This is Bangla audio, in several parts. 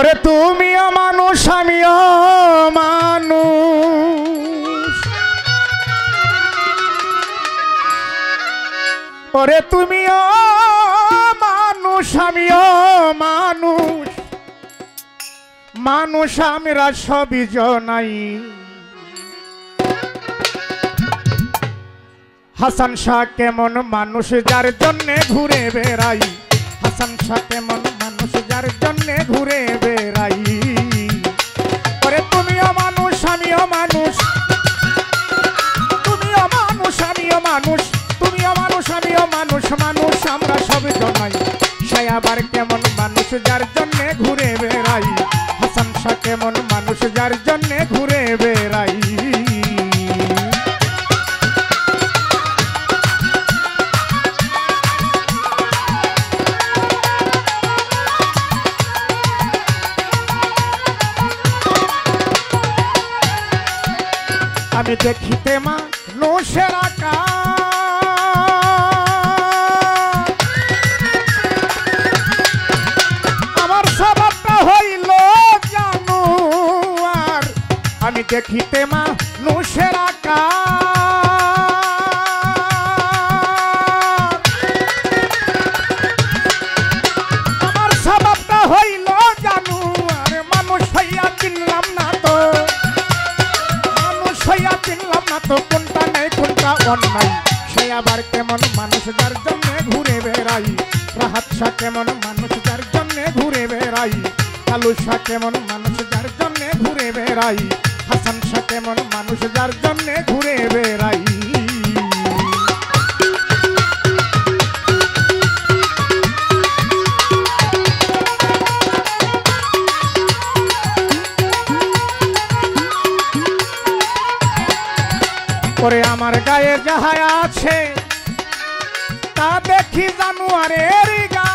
ওরে তুমিও মানুষ আমিও মানুষ, ওরে তুমিও মানুষ আমিও মানুষ, মানুষ আমরা সবই জনাই। হাসান শাহ কেমন মানুষ যার জন্যে ঘুরে বেড়াই, হাসান শাহ কেমন মানুষ যার জন্যে ঘুরে বেড়াই। ওরে তুমিও মানুষ আমিও মানুষ, তুমিও মানুষ আমিও মানুষ, তুমিও মানুষ আমিও মানুষ, মানুষ আমরা সব জনাই। সে আবার কেমন মানুষ যার জন্যে ঘুরে বেড়াই, হাসান শাহ কেমন মানুষ যার জন্যে ঘুরে বেড়াই। আমি দেখিতে মানুষের আকার, আমার স্বভাবটা হইল জানুয়ার। আমি দেখিতে মানুষের আকার, আমার স্বভাবটা হইল জানুয়ার। মানুষ হইয়া চিনলাম না তো, চিনলাম না তো কোনটা নেই কোনটা অন্যায়। সে আবার কেমন মানুষ যার জন্য ঘুরে বেড়াই, রাহাত শাহ কেমন মানুষ যার জন্য ঘুরে বেড়াই, কালু শাহ কেমন মানুষ যার জন্য ঘুরে বেড়াই, হাসান শাহ কেমন মানুষ যার জন্য ঘুরে বেড়াই। ওরে আমার গায়ে যাহা আছে তা দেখি জানুয়ারের গায়,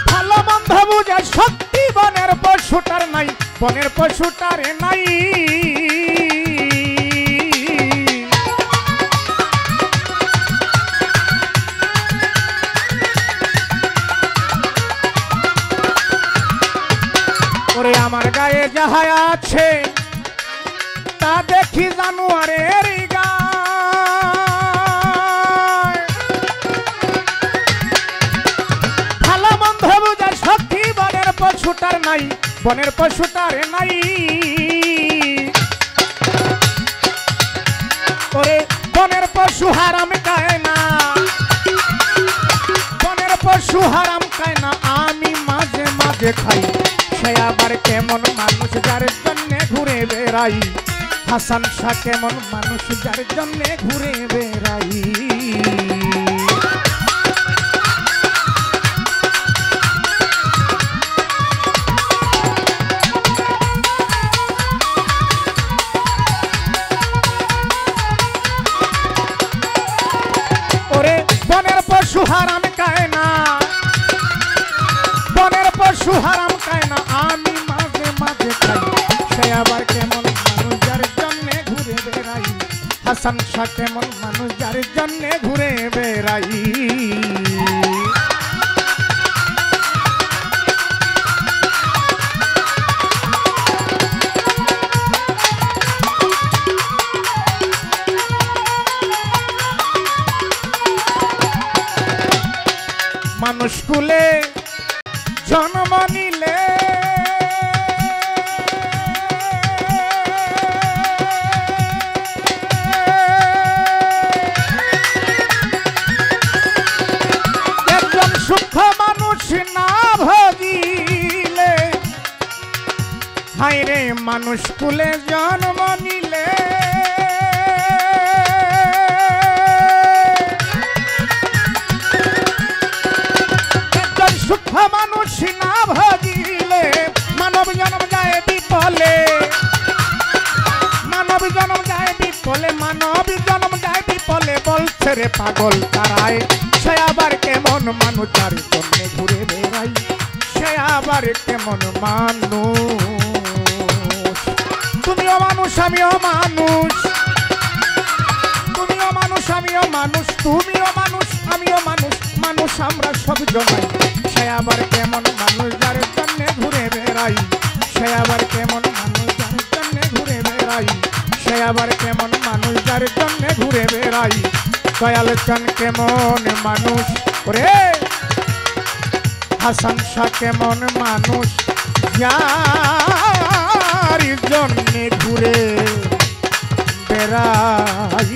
ভালো মন্দ বুঝে শক্তি বনের পশুটার নাই, বনের পশুটার নাই। ওরে আমার গায়ে যাহা আছে তা দেখি জানুয়ারের গায়, ভালো মন্দ বুঝার শক্তি বনের পশুটার নাই, বনের পশুটার নাই। ওরে বনের পশু হারাম খায় না, বনের পশু হারাম খায় না, আমি মাঝে মাঝে খাই। সে আবার কেমন মানুষ যার জন্য ঘুরে বেড়াই, হাসান শাহ কেমন মানুষ যার জন্য ঘুরে বেড়াই। ওরে বনের পশু হারাম খায় না, বনের পশু হারাম খায় না, আমি মাঝে মাঝে খাই। সে আবার কেমন মানুষ যার জন্যে ঘুরে বেড়াই, হাসান শাহ কেমন মানুষ যার জন্যে ঘুরে বেড়াই। মানুষ কুলে জন্ম নিলে একজন সূক্ষ্ম মানুষ না ভজিলে, হায় রে মানুষ কুলে জন্ম নিলে সূক্ষ্ম মানুষ না ভজিলে মানব জন্ম যায় বিফলে, মানব জন্ম যায় বিফলে, মানব জন্ম যায় বিফলে। বলছে রে পাগল তারায়, সে আবার কেমন মানুষ যার জন্য ঘুরে বেড়াই, সে আবার কেমন মানুষ। তুমিও মানুষ আমিও মানুষ, তুমিও মানুষ আমিও মানুষ তুমিও মানুষ আমিও মানুষ মানুষ আমরা সব জনাই সে আবার কেমন মানুষ যার জন্যে ঘুরে বেড়াই সে আবার কেমন মানুষ যার জন্যে ঘুরে বেড়াই সে আবার কেমন মানুষ যার জন্যে ঘুরে বেড়াই দয়াল চান কেমন মানুষ ওরে হাসান শাহ কেমন মানুষ যার জন্যে ঘুরে বেড়াই